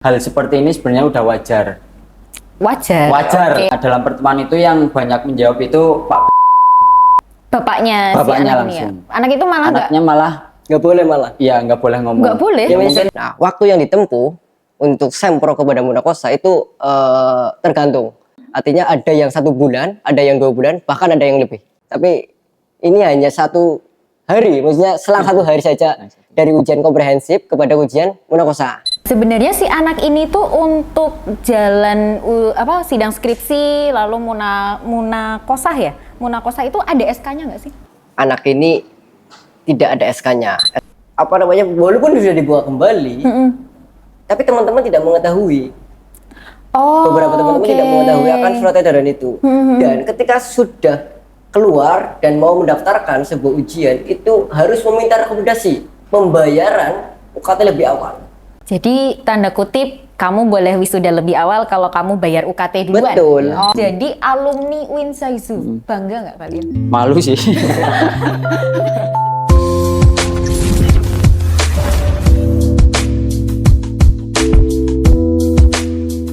Hal seperti ini sebenarnya udah wajar. Wajar. Wajar. Okay. Dalam pertemuan itu yang banyak menjawab itu Bapaknya si anak ini ya. langsung. Anak itu malah Anaknya malah Nggak boleh malah. iya nggak boleh ngomong. nggak boleh. Ya, mungkin Nah, waktu yang ditempuh untuk sempro kepada Munakosa itu tergantung. Artinya ada yang 1 bulan, ada yang 2 bulan, bahkan ada yang lebih. Tapi ini hanya 1 hari, maksudnya selang 1 hari saja dari ujian komprehensif kepada ujian Munakosa. Sebenarnya si anak ini tuh untuk jalan sidang skripsi lalu munakosah ya. Munakosah itu ada SK-nya nggak sih? Anak ini tidak ada SK-nya. Apa namanya? Walaupun sudah dibawa kembali, tapi teman-teman tidak mengetahui. Oh, Beberapa teman-teman tidak mengetahui akan surat edaran itu. Dan ketika sudah keluar dan mau mendaftarkan sebuah ujian, itu harus meminta rekomendasi pembayaran UKT lebih awal. Jadi tanda kutip kamu boleh wisuda lebih awal kalau kamu bayar UKT duluan. Betul. Oh, jadi alumni Winsaizu bangga nggak kalian? malu sih.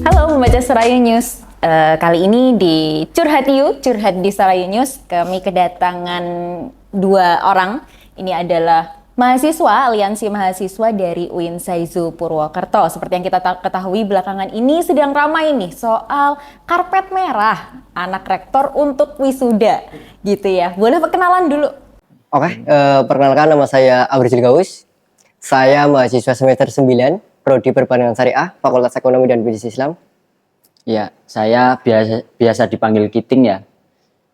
Halo pembaca Serayu News. Kali ini di Curhat di Serayu News kami kedatangan 2 orang. Ini adalah mahasiswa, aliansi mahasiswa dari Winsaizu Purwokerto. Seperti yang kita ketahui belakangan ini sedang ramai nih soal karpet merah anak rektor untuk wisuda gitu ya. Boleh perkenalan dulu? Oke, perkenalkan nama saya Abrizil Gaus. Saya mahasiswa semester 9, Prodi Perbankan Syariah, Fakultas Ekonomi dan Bisnis Islam. Ya, saya biasa dipanggil Kiting ya.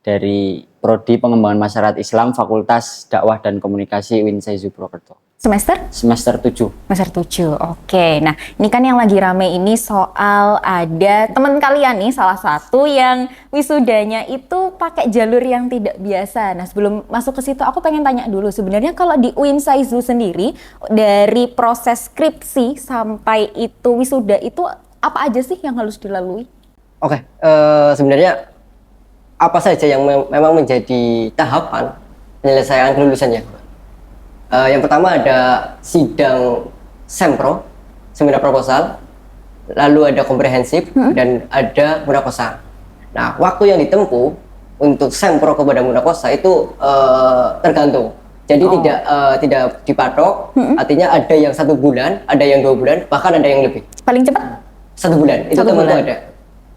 Dari Prodi Pengembangan Masyarakat Islam Fakultas Dakwah dan Komunikasi Winsaizu Purwokerto. Semester? Semester 7. Semester 7, oke. Nah, ini kan yang lagi rame ini soal ada teman kalian nih, salah satu yang wisudanya itu pakai jalur yang tidak biasa. Nah, sebelum masuk ke situ, aku pengen tanya dulu. Sebenarnya kalau di Winsaizu sendiri, dari proses skripsi sampai itu wisuda itu apa aja sih yang harus dilalui? Oke, sebenarnya apa saja yang memang menjadi tahapan penyelesaian kelulusannya? Yang pertama ada sidang sempro, seminar proposal, lalu ada komprehensif, dan ada munakosa. Nah, waktu yang ditempuh untuk sempro kepada munakosa itu tergantung. Jadi tidak dipatok, artinya ada yang 1 bulan, ada yang 2 bulan, bahkan ada yang lebih. Paling cepat? 1 bulan, itu 1 teman-teman bulan. ada.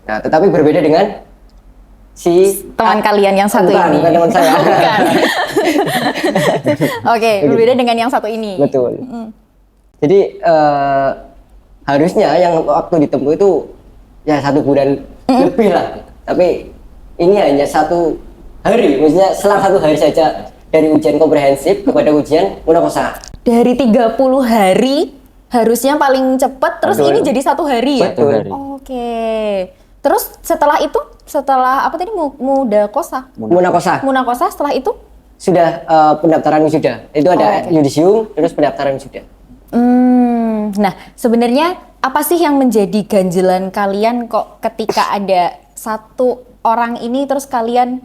Nah, tetapi berbeda dengan si Teman kalian yang satu bukan, ini. bukan teman saya. Bukan. Oke, berbeda dengan yang satu ini. Betul. Jadi harusnya yang waktu ditempuh itu ya 1 bulan lebih lah. Tapi ini hanya 1 hari, maksudnya selang 1 hari saja dari ujian komprehensif kepada ujian munakosa. Dari 30 hari harusnya paling cepat, terus Betul. ini jadi 1 hari ya? Betul. Oke. Terus setelah itu, setelah apa tadi mudakosa? Munakosa Munakosa setelah itu? sudah pendaftaran wisuda. Itu ada yudisium, terus pendaftaran wisuda. Nah, sebenarnya apa sih yang menjadi ganjelan kalian kok ketika ada 1 orang ini terus kalian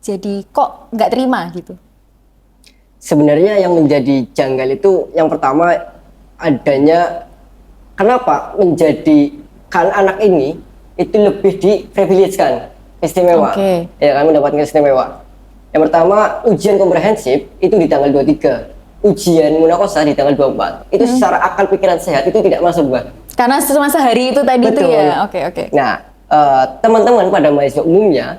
jadi kok nggak terima gitu? Sebenarnya yang menjadi janggal itu yang pertama adanya kenapa menjadikan anak ini itu lebih di-privilege-kan, istimewa. Oke. Ya kan, mendapatkan istimewa. Yang pertama ujian komprehensif itu di tanggal 23, ujian munakosa di tanggal 24. Itu secara akal pikiran sehat itu tidak masuk, Mbak. Karena cuma sehari itu tadi itu Betul. ya. Oke. Nah, teman-teman pada mahasiswa umumnya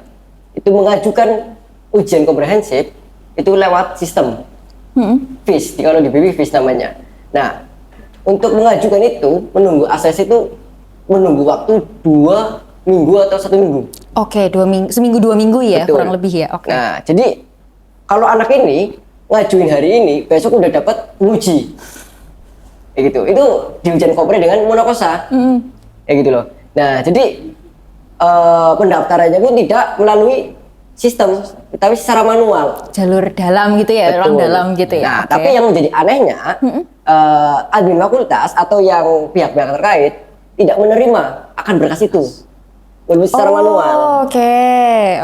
itu mengajukan ujian komprehensif itu lewat sistem FIS, kalau di BB FIS namanya. Nah, untuk mengajukan itu menunggu akses itu menunggu waktu 2 minggu atau 1 minggu. Oke, 2 minggu, seminggu 2 minggu ya, Betul. kurang lebih ya. Oke. Nah, jadi kalau anak ini ngajuin hari ini, besok udah dapat uji. Kayak gitu. Itu di ujian kompre dengan munakosa. Kayak gitu loh. Nah, jadi pendaftarannya pun tidak melalui sistem, tapi secara manual. Jalur dalam gitu ya, ruang Betul. dalam gitu ya. Nah, Oke. tapi yang menjadi anehnya, admin fakultas atau yang pihak-pihak terkait tidak menerima akan berkas itu, walaupun secara manual. Oke.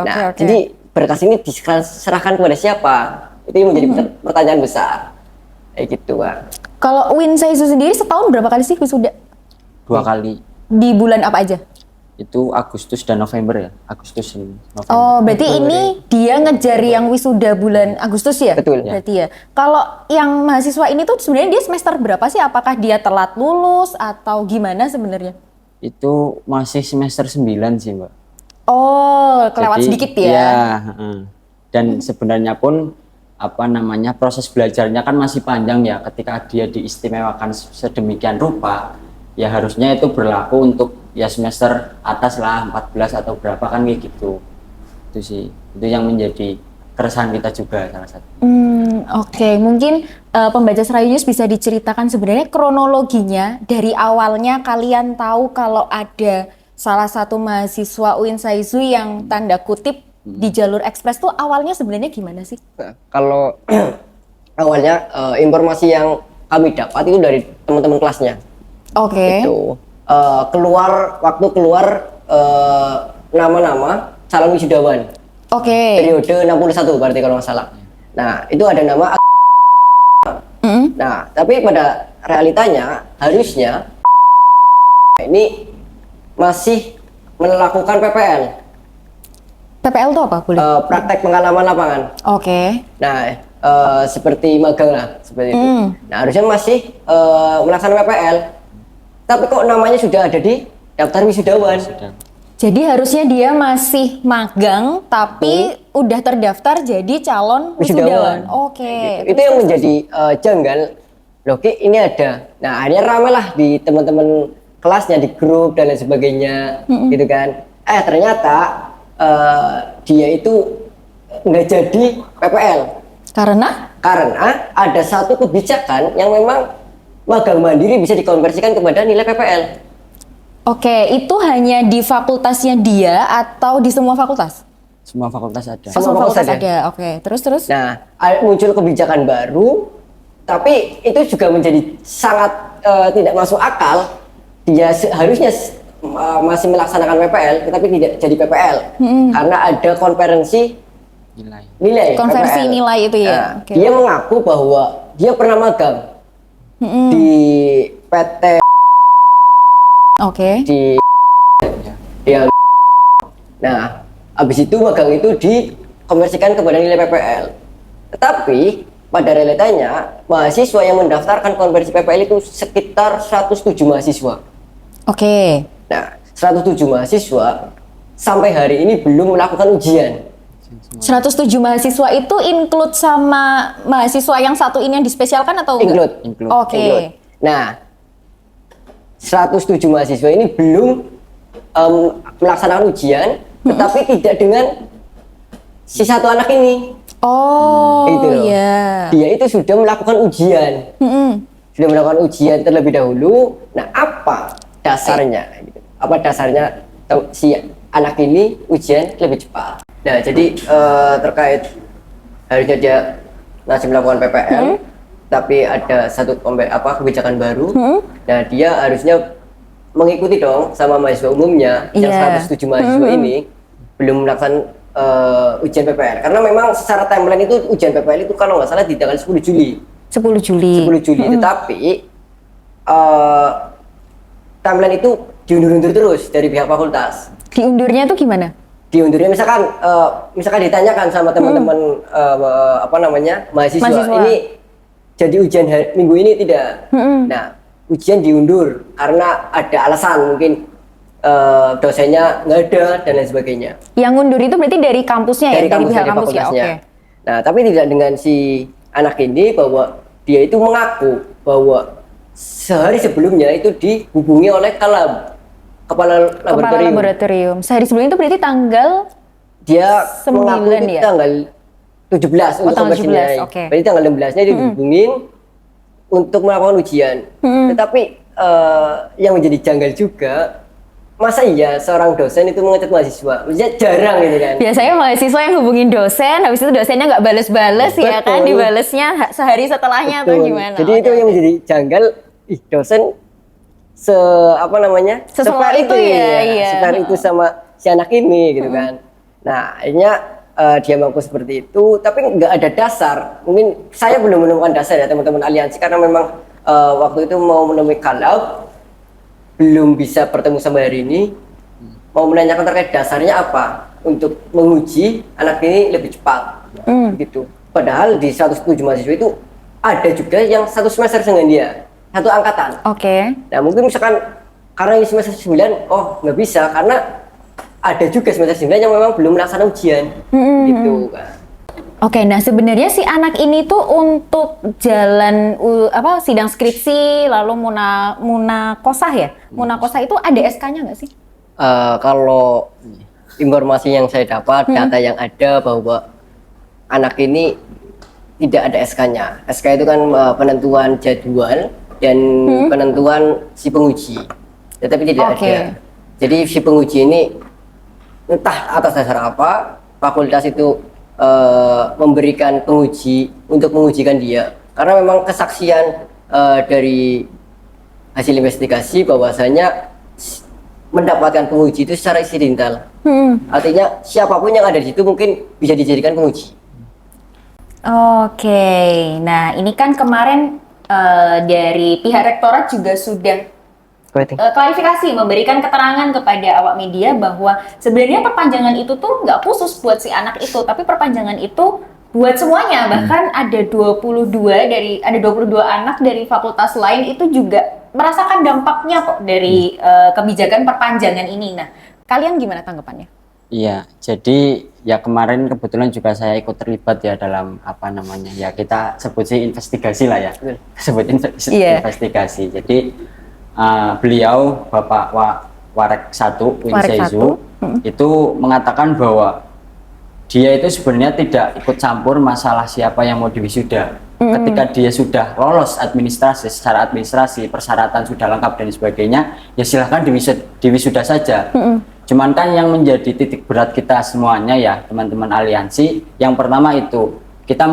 Nah, jadi berkas ini diserahkan kepada siapa? Itu yang menjadi pertanyaan besar. Kayak gitu, Bang. Kalau Winsaizu sendiri setahun berapa kali sih wisuda? 2 2 kali. Di bulan apa aja? Itu Agustus dan November ya. Agustus dan November. Oh, berarti ini dia ngejar yang wisuda bulan Agustus ya? Betul. Berarti ya. Kalau yang mahasiswa ini tuh sebenarnya dia semester berapa sih? Apakah dia telat lulus atau gimana sebenarnya? Itu masih semester 9 sih, Mbak. Oh, kelewat Jadi, sedikit ya? Iya, heeh. Dan sebenarnya pun proses belajarnya kan masih panjang ya. Ketika dia diistimewakan sedemikian rupa, ya harusnya itu berlaku untuk ya semester atas lah, 14 atau berapa kan kayak gitu. Itu sih, itu yang menjadi keresahan kita juga salah satu. Oke. Mungkin pembaca Serayu News bisa diceritakan sebenarnya kronologinya dari awalnya kalian tahu kalau ada salah satu mahasiswa UIN SAIZU yang tanda kutip di jalur ekspres tuh awalnya sebenarnya gimana sih? Nah, kalau awalnya informasi yang kami dapat itu dari teman-teman kelasnya. Oke. Itu waktu keluar nama-nama calon wisudawan Oke. periode 61 berarti kalau nggak salah. Nah, itu ada nama Nah, tapi pada realitanya harusnya ini masih melakukan PPL. PPL itu apa? Boleh? Praktek pengalaman lapangan. Oke. Nah, seperti magang lah, seperti itu. Nah, harusnya masih melaksanakan PPL. Tapi kok namanya sudah ada di daftar wisudawan. Jadi harusnya dia masih magang tapi udah terdaftar jadi calon wisudawan. Oke. Itu yang menjadi janggal. Loh, Ki, ini ada. Nah, akhirnya rame lah di teman-teman kelasnya, di grup dan lain sebagainya, gitu kan. Ternyata dia itu nggak jadi PPL. Karena Ada satu kebijakan yang memang magang mandiri bisa dikonversikan kepada nilai PPL. Oke, itu hanya di fakultasnya dia atau di semua fakultas? Semua fakultas ada. Semua fakultas ada. Oke, terus? Nah, muncul kebijakan baru, tapi itu juga menjadi sangat tidak masuk akal. Dia harusnya masih melaksanakan PPL, tetapi tidak jadi PPL karena ada konferensi nilai. Konversi PPL. nilai itu ya. Nah, Oke. dia mengaku bahwa dia pernah magang di PT Oke. di Nah, habis itu magang itu dikonversikan kepada nilai PPL. Tetapi pada realitanya mahasiswa yang mendaftarkan konversi PPL itu sekitar 107 mahasiswa. Oke. Nah, 107 mahasiswa sampai hari ini belum melakukan ujian. 107 mahasiswa itu include sama mahasiswa yang satu ini yang dispesialkan atau enggak? Include. Oke. Include. Nah, 107 mahasiswa ini belum melaksanakan ujian, tetapi tidak dengan si satu anak ini. Oh, Gitu loh. iya. Dia itu sudah melakukan ujian. Sudah melakukan ujian terlebih dahulu. Nah, apa dasarnya? Apa dasarnya si anak ini ujian lebih cepat? Nah, jadi terkait harusnya dia masih melakukan PPL, tapi ada satu kebijakan baru. Nah, dia harusnya mengikuti dong sama mahasiswa umumnya yang 107 mahasiswa ini belum melakukan ujian PPL. Karena memang secara timeline itu ujian PPL itu kalau nggak salah di tanggal 10 Juli. 10 Juli. Tetapi timeline itu diundur-undur terus dari pihak fakultas. Diundurnya itu gimana? Diundurnya misalkan ditanyakan sama teman-teman mahasiswa ini jadi ujian minggu ini tidak. Nah, ujian diundur karena ada alasan mungkin dosennya nggak ada dan lain sebagainya. Yang ngundur itu berarti dari kampusnya ya? Dari pihak kampus ya? Oke. Nah, tapi tidak dengan si anak ini bahwa dia itu mengaku bahwa sehari sebelumnya itu dihubungi oleh kepala laboratorium. Sehari sebelum itu berarti tanggal dia 9 mengaku itu ya? tanggal 17 untuk tanggal konversinya. 17, oke. Berarti tanggal 16-nya dia dihubungin untuk melakukan ujian. Tetapi yang menjadi janggal juga, masa iya seorang dosen itu mengecat mahasiswa? Maksudnya jarang gitu kan. Biasanya mahasiswa yang hubungin dosen, habis itu dosennya nggak bales-bales ya kan? Dibalesnya sehari setelahnya atau gimana? Jadi itu yang menjadi janggal, sedosen Seselaw itu ya, iya. sepair itu sama si anak ini gitu kan. Nah, akhirnya dia mengaku seperti itu, tapi nggak ada dasar. Mungkin saya belum menemukan dasar ya teman-teman aliansi, karena memang waktu itu mau menemui kalab belum bisa bertemu sampai hari ini, mau menanyakan terkait dasarnya apa untuk menguji anak ini lebih cepat, gitu. Padahal di 107 mahasiswa itu ada juga yang satu semester dengan dia, satu angkatan. Oke. Nah mungkin misalkan karena ini semester 9, oh nggak bisa karena ada juga semester 9 yang memang belum melaksanakan ujian, gitu kan. Oke, nah sebenarnya si anak ini tuh untuk jalan sidang skripsi lalu munakosah ya? Munakosah itu ada SK-nya nggak sih? Kalau informasi yang saya dapat, data yang ada bahwa anak ini tidak ada SK-nya. SK itu kan penentuan jadwal dan penentuan si penguji, tetapi tidak ada. Jadi si penguji ini entah atas dasar apa fakultas itu memberikan penguji untuk mengujikan dia, karena memang kesaksian dari hasil investigasi bahwasanya mendapatkan penguji itu secara insidental. Artinya siapapun yang ada di situ mungkin bisa dijadikan penguji. Oke, nah ini kan kemarin dari pihak rektorat juga sudah klarifikasi, memberikan keterangan kepada awak media bahwa sebenarnya perpanjangan itu tuh nggak khusus buat si anak itu, tapi perpanjangan itu buat semuanya. Bahkan ada 22 anak dari fakultas lain itu juga merasakan dampaknya kok dari kebijakan perpanjangan ini. Nah, kalian gimana tanggapannya? Iya, jadi ya kemarin kebetulan juga saya ikut terlibat ya dalam ya kita sebut sih investigasi lah ya, sebut investigasi. Jadi beliau Bapak Warek 1 Win Seizu itu mengatakan bahwa dia itu sebenarnya tidak ikut campur masalah siapa yang mau diwisuda. Ketika dia sudah lolos secara administrasi, persyaratan sudah lengkap dan sebagainya, ya silahkan diwisuda saja. Cuman kan yang menjadi titik berat kita semuanya ya teman-teman aliansi, yang pertama itu kita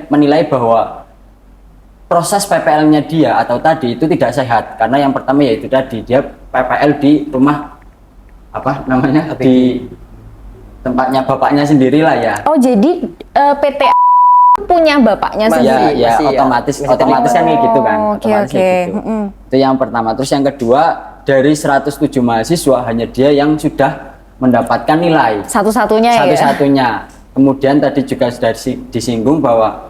menilai bahwa proses PPL-nya dia atau tadi itu tidak sehat, karena yang pertama yaitu tadi dia PPL di rumah di tempatnya bapaknya sendiri lah ya. Oh jadi PT punya bapaknya sendiri? Ya otomatis kan kayak gitu kan. Oke. Itu yang pertama. Terus yang kedua, dari 107 mahasiswa hanya dia yang sudah mendapatkan nilai satu-satunya. Kemudian tadi juga sudah disinggung bahwa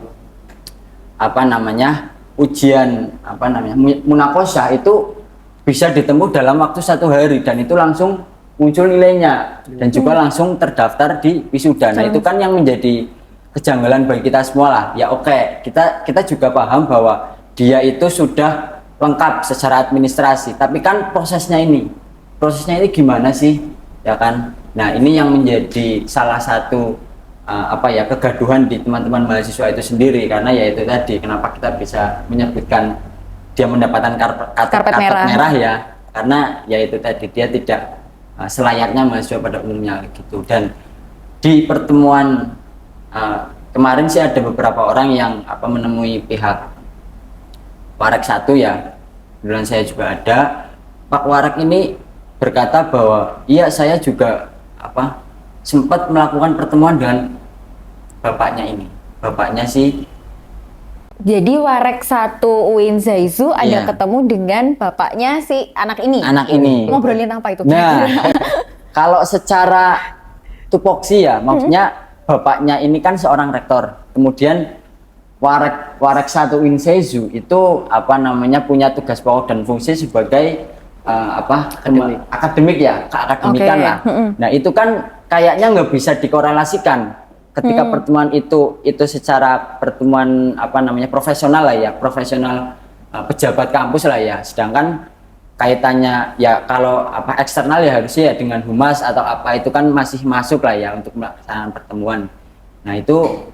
ujian munakosah itu bisa ditempuh dalam waktu 1 hari dan itu langsung muncul nilainya dan juga langsung terdaftar di wisuda. Nah itu kan yang menjadi kejanggalan bagi kita semua lah. Ya oke, kita juga paham bahwa dia itu sudah lengkap secara administrasi, tapi kan prosesnya ini gimana sih, ya kan? Nah ini yang menjadi salah satu kegaduhan di teman-teman mahasiswa itu sendiri, karena ya itu tadi kenapa kita bisa menyebutkan dia mendapatkan karpet merah ya, karena ya itu tadi dia tidak selayaknya mahasiswa pada umumnya gitu. Dan di pertemuan kemarin sih ada beberapa orang yang menemui pihak Warek 1 ya, kebetulan saya juga ada. Pak Warek ini berkata bahwa iya saya juga sempat melakukan pertemuan dengan bapaknya sih. Jadi Warek 1 Win Seizu ada ketemu dengan bapaknya si anak ini. Ngobrolin apa itu? Nah, kalau secara tupoksi ya, maksudnya bapaknya ini kan seorang rektor. Kemudian Warek 1 Win Seizu itu punya tugas pokok dan fungsi sebagai akademik ya, keakademikan lah. Nah itu kan kayaknya nggak bisa dikorelasikan ketika pertemuan itu secara pertemuan profesional lah ya, profesional pejabat kampus lah ya. Sedangkan kaitannya ya kalau eksternal ya harusnya ya dengan humas atau itu kan masih masuk lah ya untuk melaksanakan pertemuan. Nah itu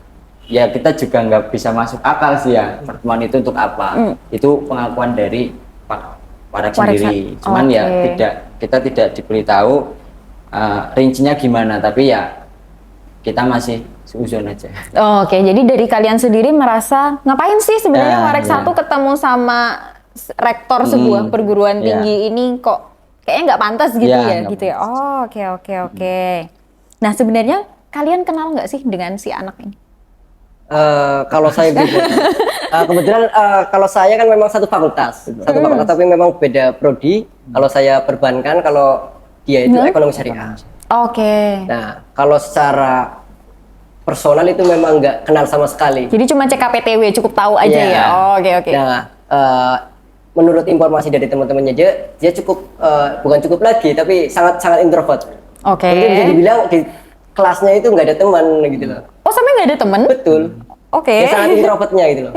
ya kita juga nggak bisa masuk akal sih ya pertemuan itu untuk apa. Itu pengakuan dari Pak Warek sendiri. Cuman ya kita tidak diberitahu rincinya gimana, tapi ya kita masih seuzon aja. Oke, jadi dari kalian sendiri merasa ngapain sih sebenarnya Warek 1 ketemu sama rektor sebuah perguruan tinggi ini kok kayaknya nggak pantas gitu gitu ya. Oh, oke. Nah sebenarnya kalian kenal nggak sih dengan si anak ini? Kalau saya Kebetulan kalau saya kan memang satu fakultas, tapi memang beda prodi. Kalau saya perbankan, kalau dia itu ekonomi syariah. Oke. Nah, kalau secara personal itu memang nggak kenal sama sekali. Jadi cuma cek KPTW cukup tahu aja Iya. ya. Oh, oke. Nah, menurut informasi dari teman-temannya dia cukup bukan cukup lagi, tapi sangat introvert. Oke. Jadi bisa dibilang di kelasnya itu nggak ada teman gitu loh. Oh, sampai nggak ada temen? Betul. Oke. Dia sangat introvertnya gitu loh.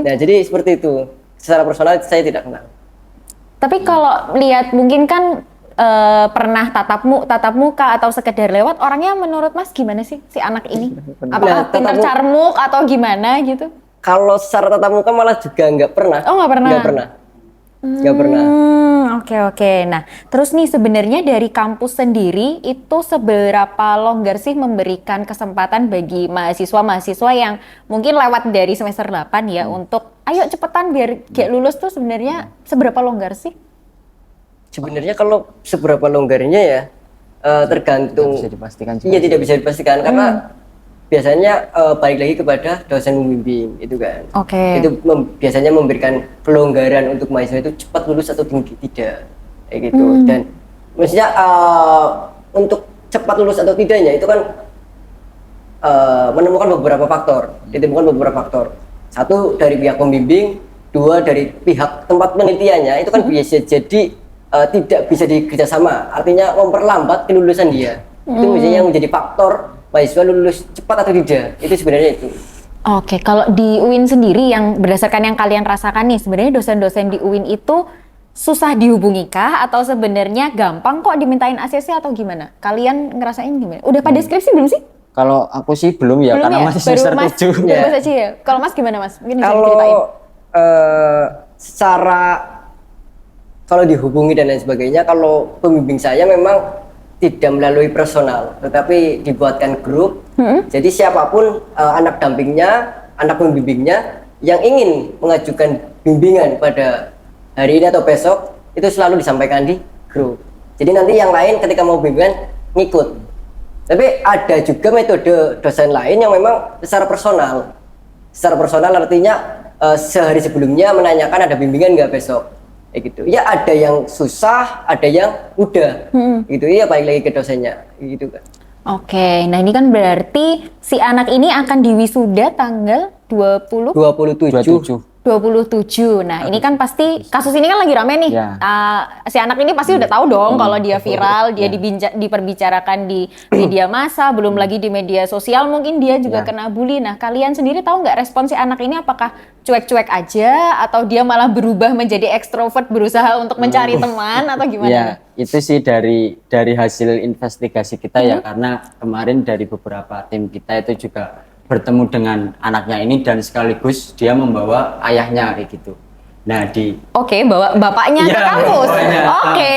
Nah, jadi seperti itu. Secara personal saya tidak kenal. Tapi kalau lihat mungkin kan pernah tatap muka atau sekedar lewat, orangnya menurut Mas gimana sih si anak ini? Apakah pintar carmuk atau gimana gitu? Kalau secara tatap muka malah juga nggak pernah. Oh, nggak pernah? Nggak pernah. Nggak pernah. Oke. Nah, terus nih sebenarnya dari kampus sendiri itu seberapa longgar sih memberikan kesempatan bagi mahasiswa-mahasiswa yang mungkin lewat dari semester 8 ya untuk ayo cepetan biar kayak lulus tuh sebenarnya seberapa longgar sih? Sebenarnya kalau seberapa longgarnya ya tergantung. Tidak bisa dipastikan juga. Iya, tidak bisa dipastikan karena biasanya balik lagi kepada dosen pembimbing itu kan. Oke. Itu biasanya memberikan pelonggaran untuk mahasiswa itu cepat lulus atau tidak kayak gitu. Dan maksudnya untuk cepat lulus atau tidaknya itu kan menemukan beberapa faktor. Ditemukan beberapa faktor. Satu dari pihak pembimbing, dua dari pihak tempat penelitiannya itu kan biasa jadi tidak bisa dikerjasama. Artinya memperlambat kelulusan dia. Itu misalnya yang menjadi faktor mahasiswa lulus cepat atau tidak, itu sebenarnya itu. Oke, kalau di UIN sendiri yang berdasarkan yang kalian rasakan nih, sebenarnya dosen-dosen di UIN itu susah dihubungi kah atau sebenarnya gampang kok dimintain ACC atau gimana? Kalian ngerasain gimana? Udah pada skripsi belum sih? Kalau aku sih belum ya, Belum karena ya? masih Baru semester Mas 7. baru saja ya. Kalau Mas gimana Mas? Mungkin bisa Kalau diceritain. secara kalau dihubungi dan lain sebagainya, kalau pembimbing saya memang tidak melalui personal, tetapi dibuatkan grup. Jadi siapapun anak dampingnya, anak pembimbingnya yang ingin mengajukan bimbingan pada hari ini atau besok, itu selalu disampaikan di grup. Jadi nanti yang lain ketika mau bimbingan ngikut. Tapi ada juga metode dosen lain yang memang secara personal. Secara personal artinya sehari sebelumnya menanyakan ada bimbingan nggak besok. Gitu. Ya ada yang susah, ada yang mudah. Gitu. Ya balik lagi ke dosennya gitu kan. Oke, nah ini kan berarti si anak ini akan diwisuda tanggal 27. 27. Nah, ini kan pasti kasus ini kan lagi rame nih. Ya. Si anak ini pasti udah tahu dong kalau dia viral, dia diperbicarakan di media massa, belum lagi di media sosial mungkin dia juga kena bully. Nah, kalian sendiri tahu nggak respon si anak ini apakah cuek-cuek aja atau dia malah berubah menjadi ekstrovert berusaha untuk mencari teman atau gimana? Ya, itu sih dari hasil investigasi kita ya, karena kemarin dari beberapa tim kita itu juga bertemu dengan anaknya ini dan sekaligus dia membawa ayahnya kayak gitu. Nah Oke, bawa bapaknya ke kampus. Oke.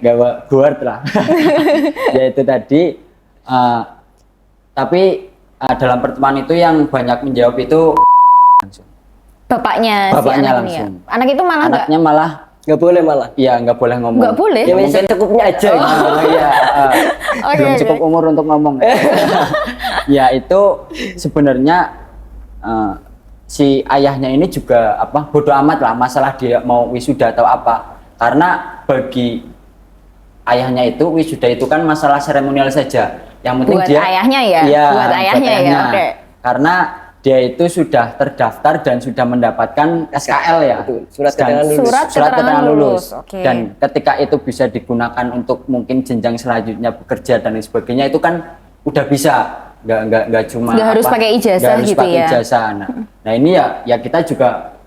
Bawa guard lah. Ya itu tadi. Tapi dalam pertemuan itu yang banyak menjawab itu langsung. Bapaknya si anak ini ya. langsung. Anak itu malah Anaknya malah Nggak boleh malah. iya nggak boleh ngomong. Nggak boleh? Ya mungkin cukupnya aja. Iya, belum cukup umur untuk ngomong. Ya itu sebenarnya si ayahnya ini juga bodoh amat lah masalah dia mau wisuda atau apa, karena bagi ayahnya itu wisuda itu kan masalah seremonial saja. Yang penting buat dia ayahnya ya. Iya, buat ayahnya ya. Oke. Karena dia itu sudah terdaftar dan sudah mendapatkan SKL ya. Betul. Surat keterangan lulus. Surat keterangan lulus. Oke. Dan ketika itu bisa digunakan untuk mungkin jenjang selanjutnya bekerja dan lain sebagainya, itu kan udah bisa, nggak cuma nggak harus pakai ijazah harus gitu pakai ya. ijazah. Nah ini ya kita juga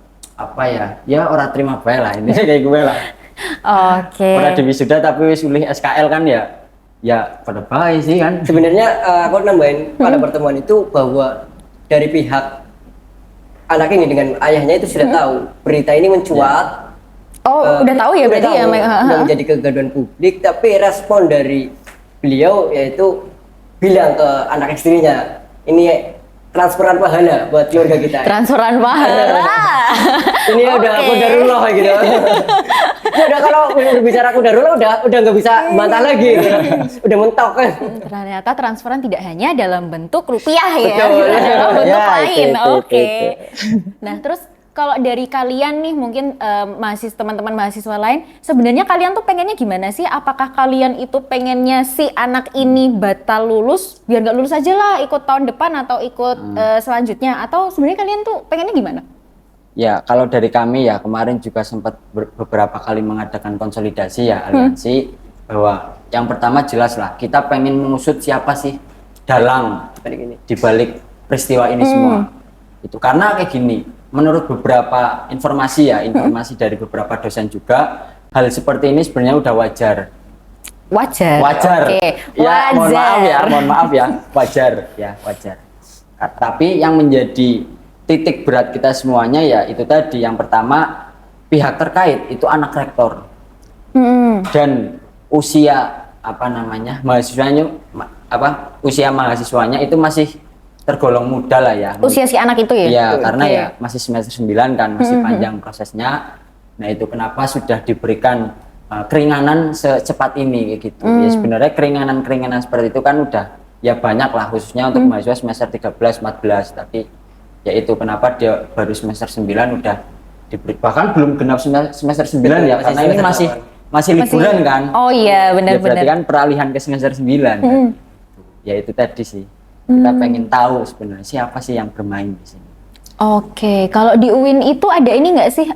ya orang terima baik lah ini kayak gue lah. Oke. Orang di wisuda tapi wis ulih SKL kan ya pada baik sih kan. Sebenarnya aku nambahin pada pertemuan itu bahwa dari pihak anak ini dengan ayahnya itu sudah tahu berita ini mencuat. Udah tahu ya berarti ya. Sudah menjadi kegaduhan publik, tapi respon dari beliau yaitu bilang ke anak istrinya, ini transferan pahala buat keluarga kita. Transferan pahala. Ini udah Oke. qadarullah gitu. Ini udah kalau berbicara qadarullah udah nggak bisa bantah lagi gitu. Udah mentok kan. Ternyata transferan tidak hanya dalam bentuk rupiah ya, Betul. dalam bentuk Ya, lain. itu. Oke. Nah, terus kalau dari kalian nih mungkin teman-teman mahasiswa lain, sebenarnya kalian tuh pengennya gimana sih? Apakah kalian itu pengennya si anak ini batal lulus, biar nggak lulus aja lah, ikut tahun depan atau ikut selanjutnya? Atau sebenarnya kalian tuh pengennya gimana? Ya, kalau dari kami ya kemarin juga sempat beberapa kali mengadakan konsolidasi ya aliansi bahwa yang pertama jelas lah kita pengen mengusut siapa sih dalang di balik peristiwa ini semua. Itu karena kayak gini, menurut beberapa informasi dari beberapa dosen juga hal seperti ini sebenarnya udah wajar. Wajar. Oke. Ya, Wajar. mohon maaf ya, wajar. Tapi yang menjadi titik berat kita semuanya ya itu tadi, yang pertama pihak terkait itu anak rektor dan usia mahasiswanya itu masih tergolong muda lah ya. Usia si anak itu ya? Iya, karena Oke. ya masih semester 9 kan, masih panjang prosesnya. Nah, itu kenapa sudah diberikan keringanan secepat ini kayak gitu. Ya sebenarnya keringanan seperti itu kan udah ya banyak lah, khususnya untuk mahasiswa semester 13, 14, tapi ya itu kenapa dia baru semester 9 udah diberi, bahkan belum genap semester 9 ya, Masih karena ini semester masih liburan kan. Oh iya, Ya, berarti benar-benar. kan peralihan ke semester 9 kan. Ya itu tadi sih. Kita pengen tahu sebenarnya siapa sih yang bermain di sini. Oke, kalau di UIN itu ada ini nggak sih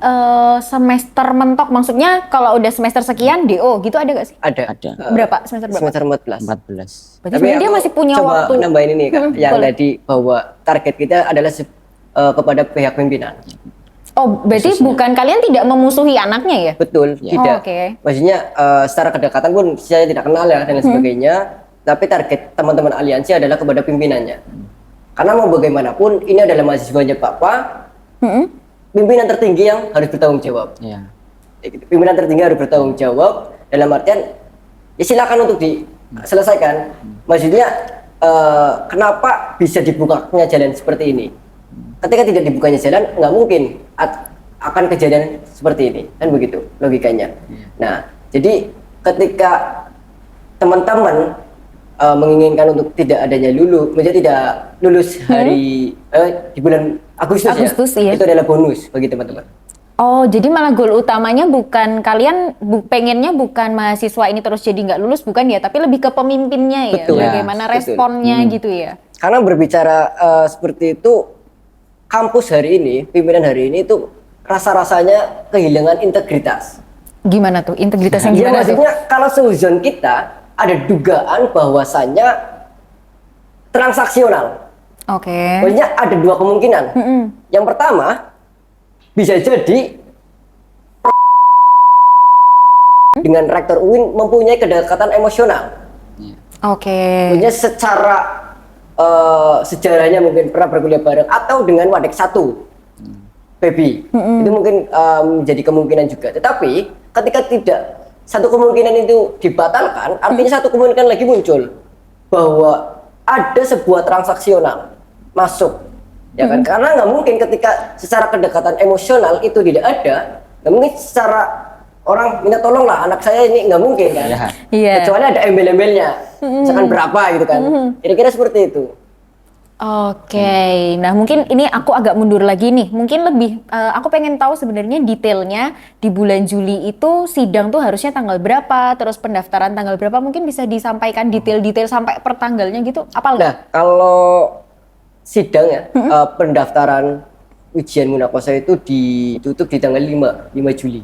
semester mentok? Maksudnya kalau udah semester sekian DO gitu ada nggak sih? Ada. Berapa semester berapa? Semester 14. 14. Berarti sebenarnya dia aku masih punya coba waktu. nambahin ini Kak, yang boleh. tadi bahwa target kita adalah kepada pihak pimpinan. Oh, berarti Khususnya. bukan kalian tidak memusuhi anaknya ya? Betul, Ya. tidak. Oh, oke. Maksudnya secara kedekatan pun saya tidak kenal ya dan lain sebagainya, tapi target teman-teman aliansi adalah kepada pimpinannya. Karena mau bagaimanapun ini adalah mahasiswanya Bapak, pimpinan tertinggi yang harus bertanggung jawab. Iya. Ya gitu. Pimpinan tertinggi harus bertanggung jawab dalam artian ya silakan untuk diselesaikan. Maksudnya kenapa bisa dibukanya jalan seperti ini? Ketika tidak dibukanya jalan, nggak mungkin akan kejadian seperti ini, kan begitu logikanya. Nah, jadi ketika teman-teman menginginkan untuk tidak adanya menjadi tidak lulus hari di bulan Agustus, Iya. itu adalah bonus bagi teman-teman. Oh, jadi malah goal utamanya bukan kalian pengennya bukan mahasiswa ini terus jadi nggak lulus, bukan ya? Tapi lebih ke pemimpinnya ya, Betul. bagaimana Ya, betul. responnya gitu ya? Karena berbicara seperti itu, kampus hari ini, pimpinan hari ini itu rasa-rasanya kehilangan integritas. Gimana tuh integritas yang Ya gimana tuh? maksudnya kalau seuzon kita ada dugaan bahwasannya transaksional. Oke. Maksudnya ada dua kemungkinan. Yang pertama bisa jadi dengan rektor UIN mempunyai kedekatan emosional. Oke. Maksudnya secara sejarahnya mungkin pernah berkuliah bareng atau dengan Wadek 1 Baby itu mungkin menjadi kemungkinan juga. Tetapi ketika tidak satu kemungkinan itu dibatalkan, artinya satu kemungkinan lagi muncul bahwa ada sebuah transaksional masuk, ya kan? Karena nggak mungkin ketika secara kedekatan emosional itu tidak ada, nggak mungkin secara orang minta tolong lah anak saya ini, nggak mungkin kan? Ya. Iya. Kecuali ada embel-embelnya, misalkan berapa gitu kan? Kira-kira seperti itu. Oke, nah mungkin ini aku agak mundur lagi nih. Mungkin lebih, aku pengen tahu sebenarnya detailnya di bulan Juli itu sidang tuh harusnya tanggal berapa, terus pendaftaran tanggal berapa. Mungkin bisa disampaikan detail-detail sampai per tanggalnya gitu. Apa Nah, kalau sidang ya, pendaftaran ujian munakosa itu ditutup di tanggal 5 Juli.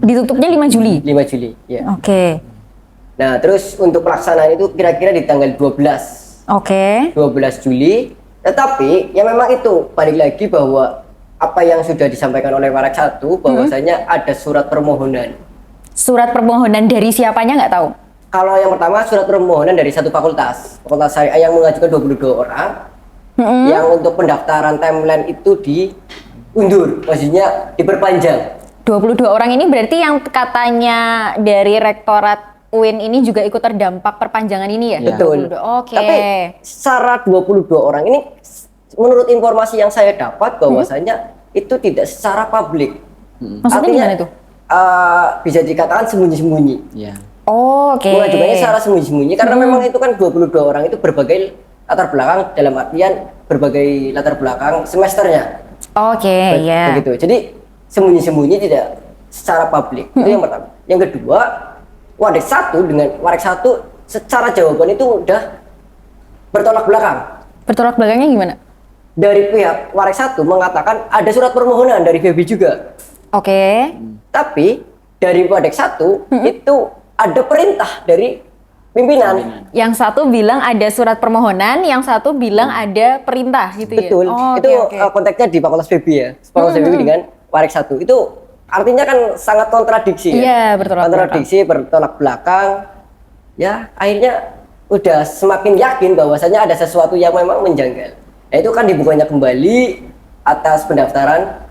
Ditutupnya 5 Juli. 5 Juli, ya. Oke. Nah, terus untuk pelaksanaan itu kira-kira di tanggal 12 Oke. Juli. Tetapi ya memang itu balik lagi bahwa apa yang sudah disampaikan oleh Warak 1 bahwasanya ada surat permohonan. Surat permohonan dari siapanya nggak tahu? Kalau yang pertama surat permohonan dari satu fakultas syariah yang mengajukan 22 orang, yang untuk pendaftaran timeline itu diundur, maksudnya diperpanjang. 22 orang ini berarti yang katanya dari rektorat UIN ini juga ikut terdampak perpanjangan ini ya? Iya. Betul. 22. Oke. Tapi secara 22 orang ini menurut informasi yang saya dapat bahwasanya itu tidak secara publik. Maksudnya gimana tuh? Bisa dikatakan sembunyi-sembunyi. Ya. Oh, oke. Mengajukannya secara sembunyi-sembunyi karena memang itu kan 22 orang itu berbagai latar belakang, dalam artian berbagai latar belakang semesternya. Oke, ya. Begitu. Jadi sembunyi-sembunyi tidak secara publik. Itu yang pertama. Yang kedua, Warik 1 dengan Warik 1 secara jawaban itu udah bertolak belakang. Bertolak belakangnya gimana? Dari pihak Warik 1 mengatakan ada surat permohonan dari Febi juga. Oke. Tapi dari Warik 1 itu ada perintah dari pimpinan. Yang satu bilang ada surat permohonan, yang satu bilang ada perintah gitu ya. Betul. Oh, itu oke, oke. konteksnya di Fakultas Febi ya. Fakultas Febi dengan Warik 1. Itu artinya kan sangat kontradiksi ya. Iya, bertolak kontradiksi, bertolak belakang. Ya, akhirnya udah semakin yakin bahwasanya ada sesuatu yang memang menjanggal. Nah, itu kan dibukanya kembali atas pendaftaran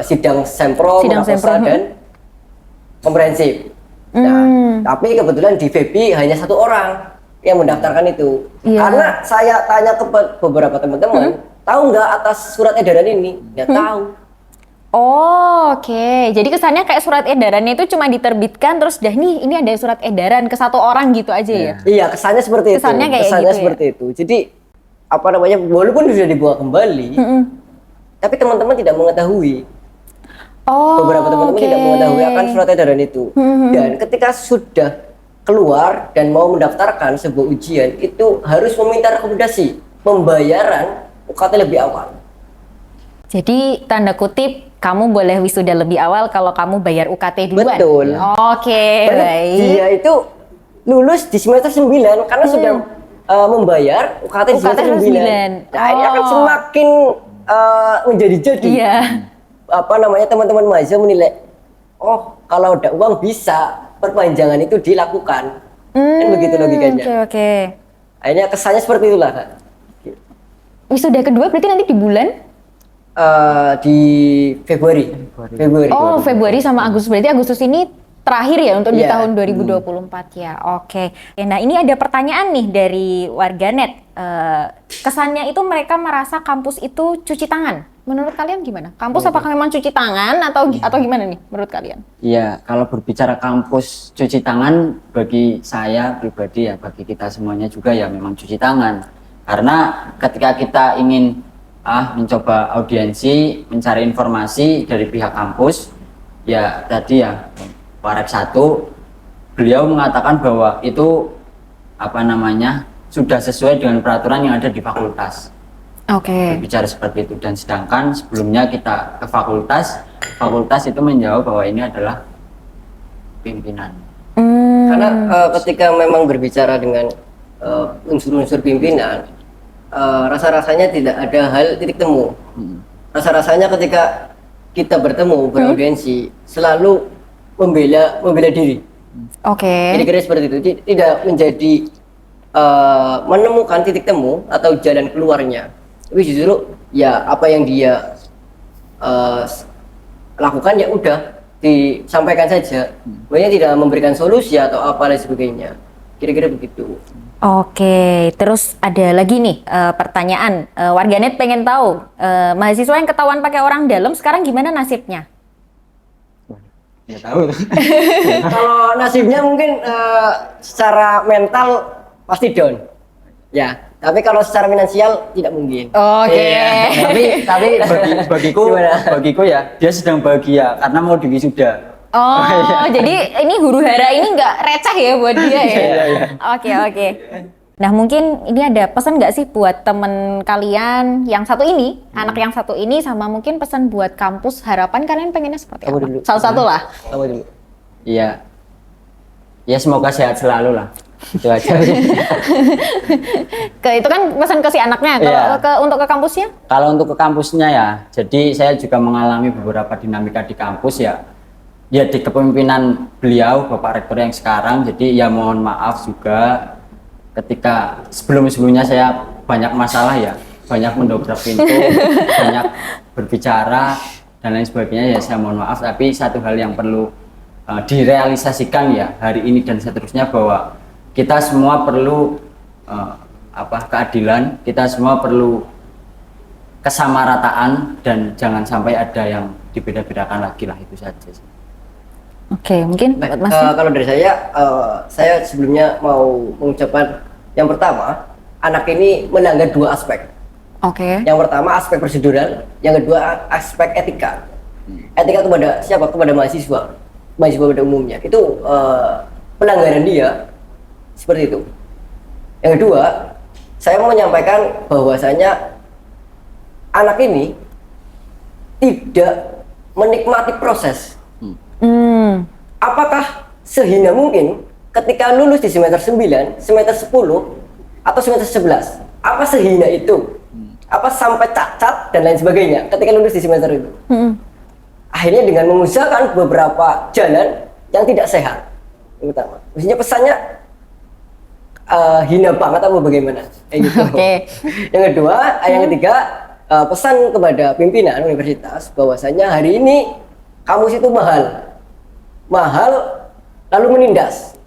sidang sempro, Sidang prakosa, sempro, dan komprehensif. Nah, tapi kebetulan di FEBI hanya 1 orang yang mendaftarkan itu. Iya. Karena saya tanya ke beberapa teman-teman, tahu nggak atas surat edaran ini? Nggak tahu. Oh, oke. Jadi kesannya kayak surat edarannya itu cuma diterbitkan terus dah nih ini ada surat edaran ke 1 orang gitu aja ya. Iya, kesannya seperti Kesannya itu. kayak Kesannya gitu ya? seperti itu. Jadi apa namanya? Walaupun sudah dibawa kembali, tapi teman-teman tidak mengetahui. Oh, Beberapa teman-teman oke. tidak mengetahui akan surat edaran itu. Dan ketika sudah keluar dan mau mendaftarkan sebuah ujian, itu harus meminta rekomendasi pembayaran UKT lebih awal. Jadi tanda kutip kamu boleh wisuda lebih awal kalau kamu bayar UKT duluan. Betul. Oke, Dan baik. dia itu lulus di semester 9 karena sudah membayar UKT di UKT semester 9. 9. Nah, ini akan Oh. semakin menjadi-jadi. Iya. Apa namanya, teman-teman mahasiswa menilai, oh kalau ada uang bisa perpanjangan itu dilakukan. Kan begitu logikanya. Oke, oke. Akhirnya kesannya seperti itulah, Kak. Wisuda kedua berarti nanti di bulan? Di Februari. Oh, Februari sama Agustus. Berarti Agustus ini terakhir ya untuk di Iya. tahun 2024 ya. Oke. Ya, nah, ini ada pertanyaan nih dari warganet. Kesannya itu mereka merasa kampus itu cuci tangan. Menurut kalian gimana? Kampus apakah memang cuci tangan atau gimana nih menurut kalian? Iya, kalau berbicara kampus cuci tangan, bagi saya pribadi ya, bagi kita semuanya juga ya memang cuci tangan. Karena ketika kita ingin mencoba audiensi, mencari informasi dari pihak kampus, ya tadi ya Warik 1, beliau mengatakan bahwa itu sudah sesuai dengan peraturan yang ada di fakultas. Oke. Berbicara seperti itu, dan sedangkan sebelumnya kita ke fakultas itu menjawab bahwa ini adalah pimpinan. Karena ketika memang berbicara dengan unsur-unsur pimpinan, rasa-rasanya tidak ada hal titik temu. Rasa-rasanya ketika kita bertemu beraudiensi selalu membela diri. Oke. Kira-kira seperti itu. Tidak menjadi menemukan titik temu atau jalan keluarnya. Tapi justru ya apa yang dia lakukan ya udah disampaikan saja. Pokoknya tidak memberikan solusi atau apa lain sebagainya. Kira-kira begitu. Oke, terus ada lagi nih pertanyaan. Warganet pengen tahu, mahasiswa yang ketahuan pakai orang dalam sekarang gimana nasibnya? Nggak tahu. Kalau nasibnya mungkin secara mental pasti down. Ya, tapi kalau secara finansial tidak mungkin. Oke. Iya. Tapi bagiku ya dia sedang bahagia karena mau diwisuda. Oh, jadi ini huru hara ini nggak receh ya buat dia ya? Oke, oke. Nah, mungkin ini ada pesan nggak sih buat temen kalian yang satu ini, anak yang satu ini, sama mungkin pesan buat kampus, harapan kalian pengennya seperti Kamu apa? dulu. Salah satu lah. Kamu dulu. Iya. Ya semoga sehat selalu lah. Itu aja. Itu kan pesan ke si anaknya. Kalau Iya. untuk ke kampusnya? Kalau untuk ke kampusnya ya, jadi saya juga mengalami beberapa dinamika di kampus ya. Ya di kepemimpinan beliau Bapak Rektor yang sekarang, jadi ya mohon maaf juga ketika sebelumnya saya banyak masalah ya, banyak mendobrak pintu, banyak berbicara dan lain sebagainya, ya saya mohon maaf. Tapi satu hal yang perlu direalisasikan ya hari ini dan seterusnya, bahwa kita semua perlu keadilan, kita semua perlu kesamarataan dan jangan sampai ada yang dibeda-bedakan lagi lah, itu saja sih. Oke, mungkin Baik, buat Mas. kalau dari saya sebelumnya mau mengucapkan yang pertama, anak ini melanggar 2 aspek. Oke. Yang pertama aspek prosedural, yang kedua aspek etika. Etika kepada siapa? Kepada mahasiswa pada umumnya. Itu pelanggaran dia seperti itu. Yang kedua, saya mau menyampaikan bahwasanya anak ini tidak menikmati proses. Apakah sehina mungkin ketika lulus di semester 9, semester 10, atau semester 11? Apa sehina itu? Apa sampai cacat dan lain sebagainya ketika lulus di semester itu? Akhirnya dengan mengusahakan beberapa jalan yang tidak sehat. Yang pertama, maksudnya pesannya hina banget apa bagaimana? Kayak gitu. Oke. Yang kedua, yang ketiga, pesan kepada pimpinan universitas bahwasanya hari ini kampus itu mahal lalu menindas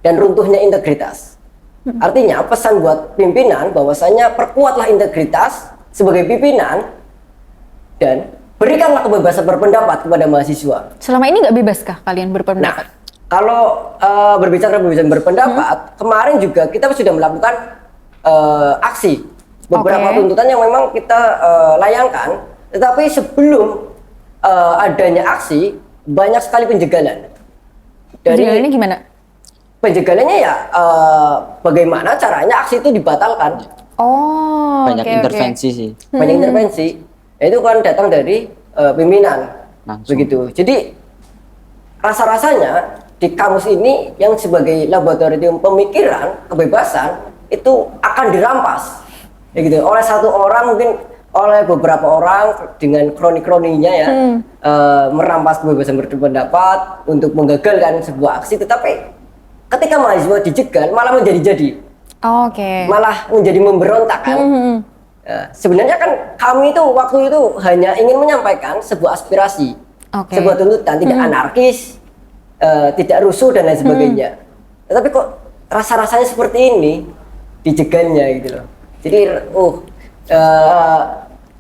dan runtuhnya integritas. Artinya pesan buat pimpinan bahwasanya perkuatlah integritas sebagai pimpinan dan berikanlah kebebasan berpendapat kepada mahasiswa. Selama ini nggak bebas kah kalian berpendapat? Nah, kalau berbicara kebebasan berpendapat, kemarin juga kita sudah melakukan aksi. Beberapa Oke. tuntutan yang memang kita layangkan, tetapi sebelum adanya aksi, banyak sekali penjagalan. Penjagalannya gimana? Penjagalannya ya bagaimana caranya aksi itu dibatalkan. Oh, Banyak oke, intervensi sih. Banyak intervensi. Itu kan datang dari pimpinan. Langsung. Begitu. Jadi rasa-rasanya di kampus ini yang sebagai laboratorium pemikiran kebebasan itu akan dirampas. Ya gitu. Oleh satu orang, mungkin oleh beberapa orang dengan kroni-kroninya ya, merampas kebebasan berpendapat untuk menggagalkan sebuah aksi. Tetapi ketika mahasiswa dijegal malah menjadi-jadi, Oke. malah menjadi memberontak kan. Sebenarnya kan kami itu waktu itu hanya ingin menyampaikan sebuah aspirasi, Oke. sebuah tuntutan, tidak anarkis, tidak rusuh dan lain sebagainya. Tetapi kok rasa-rasanya seperti ini dijegalnya gitu loh. Jadi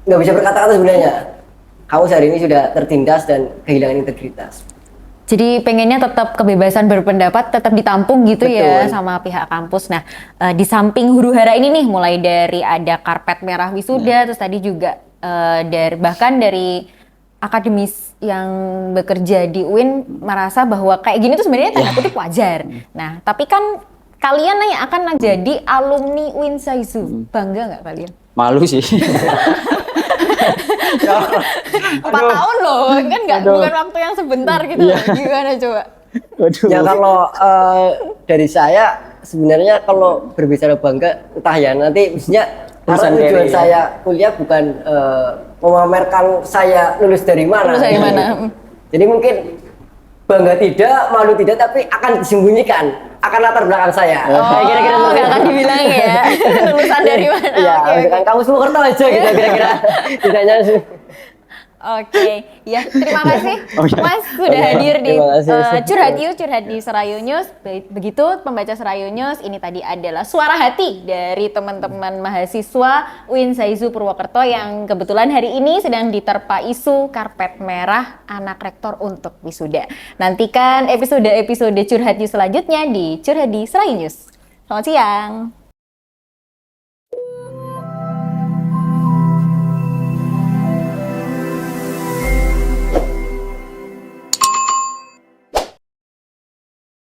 nggak bisa berkata-kata sebenarnya. Kamu hari ini sudah tertindas dan kehilangan integritas. Jadi pengennya tetap kebebasan berpendapat tetap ditampung gitu ya Betul. sama pihak kampus. Nah, di samping huru-hara ini nih, mulai dari ada karpet merah wisuda, terus tadi juga bahkan dari akademis yang bekerja di UIN merasa bahwa kayak gini tuh sebenarnya tanda kutip wajar. Nah, tapi kan kalian yang akan jadi alumni UIN SAISU, bangga nggak kalian? Malu sih. 4 tahun loh, kan nggak bukan waktu yang sebentar gitu. Gimana coba? Ya kalau dari saya sebenarnya kalau berbicara bangga, entah ya nanti maksudnya karena Urusan tujuan diri, ya. saya kuliah bukan memamerkan saya lulus dari mana. Lulus dari mana. Jadi mungkin bangga tidak, malu tidak, tapi akan disembunyikan, akan latar belakang saya. Kira-kira Oh, seperti nggak akan itu. dibilang ya, lulusan dari mana? Iya, Oke, kan kamu semua kertas aja gitu kira-kira. Tidaknya Oke, ya terima kasih Oh, iya. Mas sudah Oke, hadir di terima kasih. curhat di Serayu News. Begitu pembaca Serayu News, ini tadi adalah suara hati dari teman-teman mahasiswa UIN SAISU Purwokerto yang kebetulan hari ini sedang diterpa isu karpet merah anak rektor untuk wisuda. Nantikan episode-episode Curhat News selanjutnya di Curhat di Serayu News. Selamat siang.